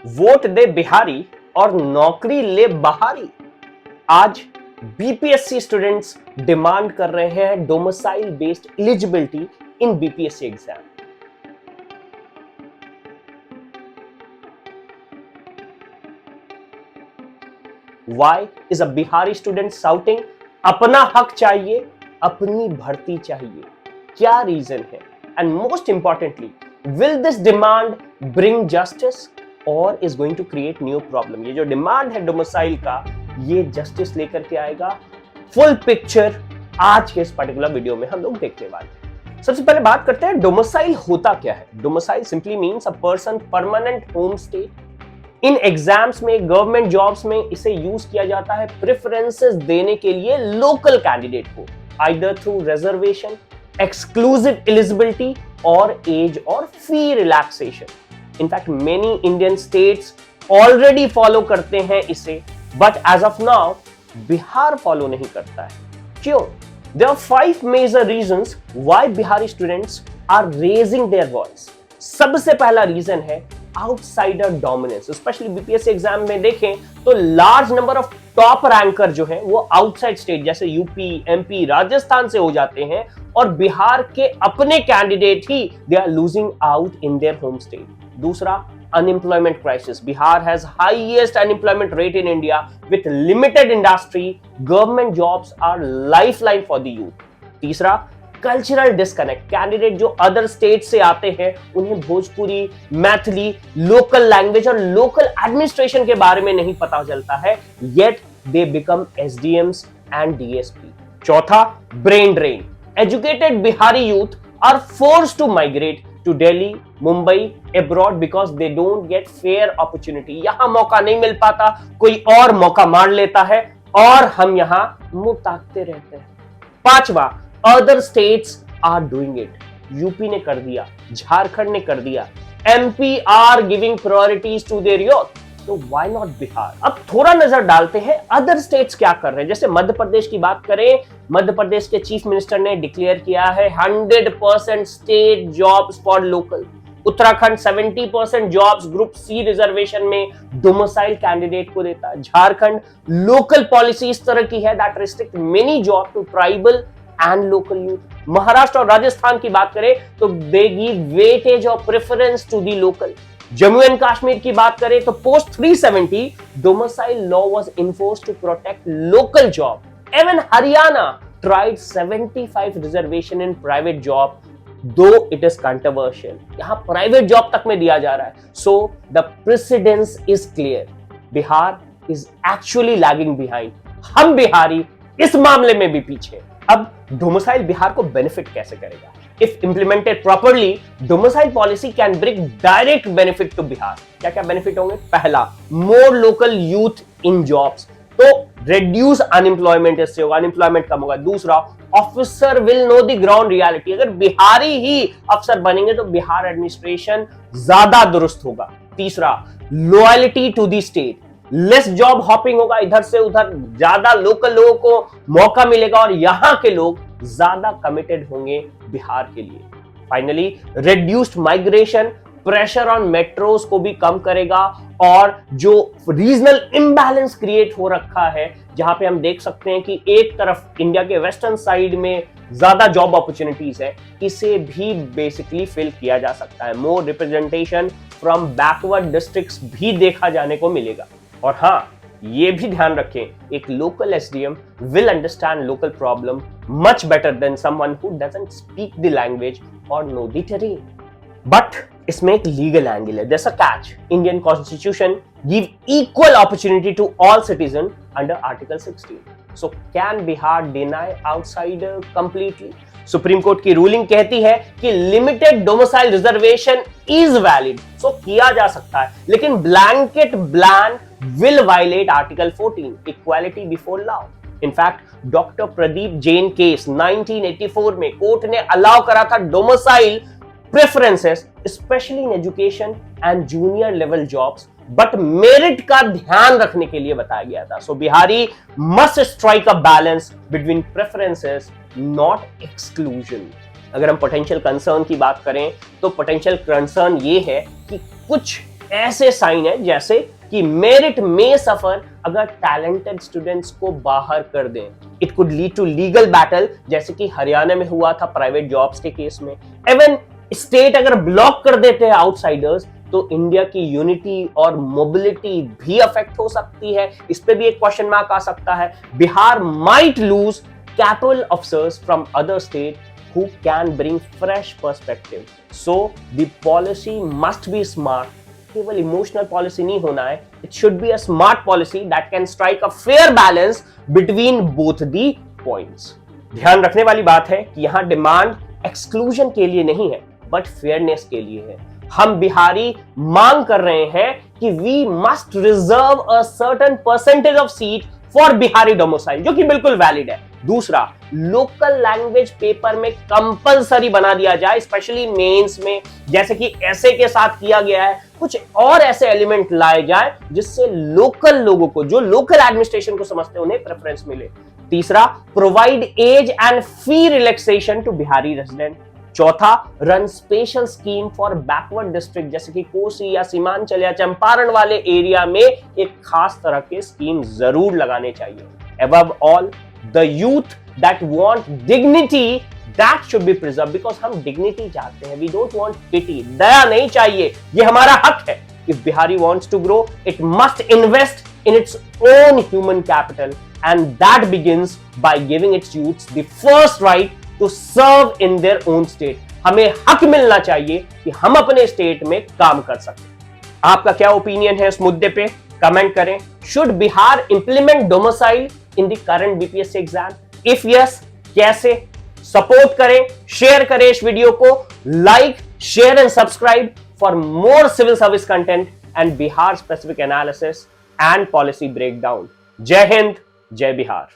Vote दे बिहारी और नौकरी ले बहारी। आज बीपीएससी स्टूडेंट्स डिमांड कर रहे हैं domicile based eligibility in BPSC exam. Why is a Bihari student shouting अपना हक चाहिए, अपनी भर्ती चाहिए? क्या रीजन है? And most importantly, will this demand bring justice or is going to create new problem? ये जो डिमांड है डोमिसाइल का, ये जस्टिस लेकर के आएगा? फुल पिक्चर आज के इस पर्टिकुलर वीडियो में हम लोग देखने वाले हैं। सबसे पहले बात करते हैं डोमिसाइल होता क्या है। Domicile simply means a person permanent home stay. In exams में, गवर्नमेंट जॉब्स में इसे यूज किया जाता है प्रेफरेंसेस देने के लिए लोकल कैंडिडेट को, either through reservation, exclusive eligibility और एज और fee relaxation. In fact many Indian states already follow करते हैं इसे, but as of now Bihar follow नहीं करता है। क्यों? There are 5 major reasons why Bihari students are raising their voice. सबसे पहला रीजन है outsider dominance. Specially BPSC exam में देखें तो large number of top ranker जो हैं वो आउटसाइड स्टेट जैसे यूपी, एमपी, राजस्थान से हो जाते हैं और बिहार के अपने कैंडिडेट ही they are losing out in their home state. दूसरा, unemployment crisis. Bihar has highest unemployment rate in India with limited industry. Government jobs are lifeline for the youth. तीसरा, कल्चरल डिस्कनेक्ट। कैंडिडेट जो अदर स्टेट से आते हैं उन्हें Bhojpuri, Maithili, local language और local administration के बारे में नहीं पता चलता है, yet they become SDMs and DSP. चौथा, brain drain. Educated Bihari youth are forced to migrate to Delhi, Mumbai, abroad because they don't get fair opportunity. यहां मौका नहीं मिल पाता, कोई और मौका मार लेता है और हम यहां मुंह ताकते रहते हैं। पांचवा, other states are doing it. UP ने कर दिया, झारखंड ने कर दिया, MP are giving priorities to their youth, तो व्हाई नॉट बिहार? अब थोड़ा नजर डालते हैं अदर स्टेट्स क्या कर रहे हैं। जैसे मध्य प्रदेश की बात करें, मध्य प्रदेश के चीफ मिनिस्टर ने डिक्लेयर किया है 100% state jobs for local. Uttarakhand 70% jobs group C reservation में डोमिसाइल कैंडिडेट को देता है। झारखंड लोकल पॉलिसी इस तरह की है that restrict many job to tribal and local youth. Maharashtra और राजस्थान की बात करें तो दे गिव वेटेज और preference to the local. Jammu and Kashmir की बात करें तो post 370 domicile law was enforced to protect local job. Even Haryana tried 75 reservation in private job, though it is controversial. यहां प्राइवेट जॉब तक में दिया जा रहा है। So the precedence is clear, Bihar is actually lagging behind. हम बिहारी इस मामले में भी पीछे। अब डोमिसाइल बिहार को बेनिफिट कैसे करेगा? If implemented properly, domicile policy can bring direct benefit to Bihar. क्या क्या बेनिफिट होंगे? पहला, more local youth in jobs, to reduce unemployment, इससे होगा, अनएम्प्लॉयमेंट कम होगा। दूसरा, officer will know the ground reality. अगर बिहारी ही अफसर बनेंगे तो बिहार एडमिनिस्ट्रेशन ज्यादा दुरुस्त होगा। तीसरा, loyalty to the state, less job hopping होगा, इधर से उधर, ज्यादा लोकल लोगों को मौका मिलेगा और यहां के लोग ज्यादा कमिटेड होंगे बिहार के लिए। Finally, reduced migration, pressure on metros को भी कम करेगा और जो रीजनल इम्बैलेंस क्रिएट हो रखा है, जहां पे हम देख सकते हैं कि एक तरफ इंडिया के वेस्टर्न साइड में ज्यादा जॉब अपॉर्चुनिटीज है, इसे भी बेसिकली फिल किया जा सकता है। मोर रिप्रेजेंटेशन फ्रॉम बैकवर्ड डिस्ट्रिक्ट्स भी देखा जाने को मिलेगा। और हाँ, ये भी ध्यान रखें, एक local SDM will understand local problem much better than someone who doesn't speak the language और नो द टेरेन। बट इसमें एक लीगल एंगल है, there's a catch. Indian Constitution give equal opportunity to all citizens under Article 16. So can Bihar deny outsider completely? Supreme court की ruling कहती है कि limited domicile reservation is valid, so किया जा सकता है, लेकिन blanket ban will violate article 14, equality before law. In fact doctor Pradeep Jain case 1984 में कोर्ट ने अलाउ करा था domicile preferences specially in education and junior level jobs, but merit का ध्यान रखने के लिए बताया गया था। So Bihari must strike a balance between preferences, not exclusion. अगर हम पोटेंशियल कंसर्न की बात करें तो पोटेंशियल कंसर्न ये है कि कुछ ऐसे साइन है जैसे कि मेरिट में सफर अगर टैलेंटेड स्टूडेंट्स को बाहर कर दें। It could lead to legal battle, जैसे कि हरियाणा में हुआ था प्राइवेट जॉब्स के केस में। इवन स्टेट अगर ब्लॉक कर देते हैं आउटसाइडर्स, तो इंडिया की यूनिटी और मोबिलिटी भी अफेक्ट हो सकती है। इस पे भी एक क्वेश्चन मार्क आ सकता है। Bihar might lose capital officers from other state who can bring fresh perspective. So the policy must be smart. केवल इमोशनल पॉलिसी नहीं होना है, it should be a smart policy that can strike a fair balance between both the points. ध्यान रखने वाली बात है कि यहां डिमांड एक्सक्लूजन के लिए नहीं है, बट फेयरनेस के लिए है। हम बिहारी मांग कर रहे हैं कि we must reserve a certain percentage of seat for Bihari domicile, जो कि बिल्कुल वैलिड है। दूसरा, लोकल लैंग्वेज पेपर में कंपलसरी बना दिया जाए, स्पेशली मेंस में, जैसे कि ऐसे के साथ किया गया है। कुछ और ऐसे एलिमेंट लाए जाए जिससे लोकल लोगों को, जो लोकल एडमिनिस्ट्रेशन को समझते हैं, उन्हें प्रेफरेंस मिले। तीसरा, provide age and fee relaxation to Bihari resident. चौथा, run special scheme for backward district, जैसे कि कोसी या सीमांचल या चंपारण वाले एरिया में एक खास तरह के स्कीम जरूर लगाने चाहिए। Above all, the youth that want dignity that should be preserved, because हम dignity चाहते हैं, we don't want pity, दया नहीं चाहिए, ये हमारा हक है। If Bihari wants to grow, it must invest in its own human capital, and that begins by giving its youths the first right to serve in their own state. हमें हक मिलना चाहिए कि हम अपने स्टेट में काम कर सकें। आपका क्या ओपिनियन है इस मुद्दे पे? कमेंट करें। Should Bihar implement domicile in the current BPSC exam? If yes, कैसे? सपोर्ट करें, शेयर करें इस वीडियो को, like, share and subscribe for more civil service content and Bihar specific analysis and policy breakdown. जय हिंद, जय बिहार।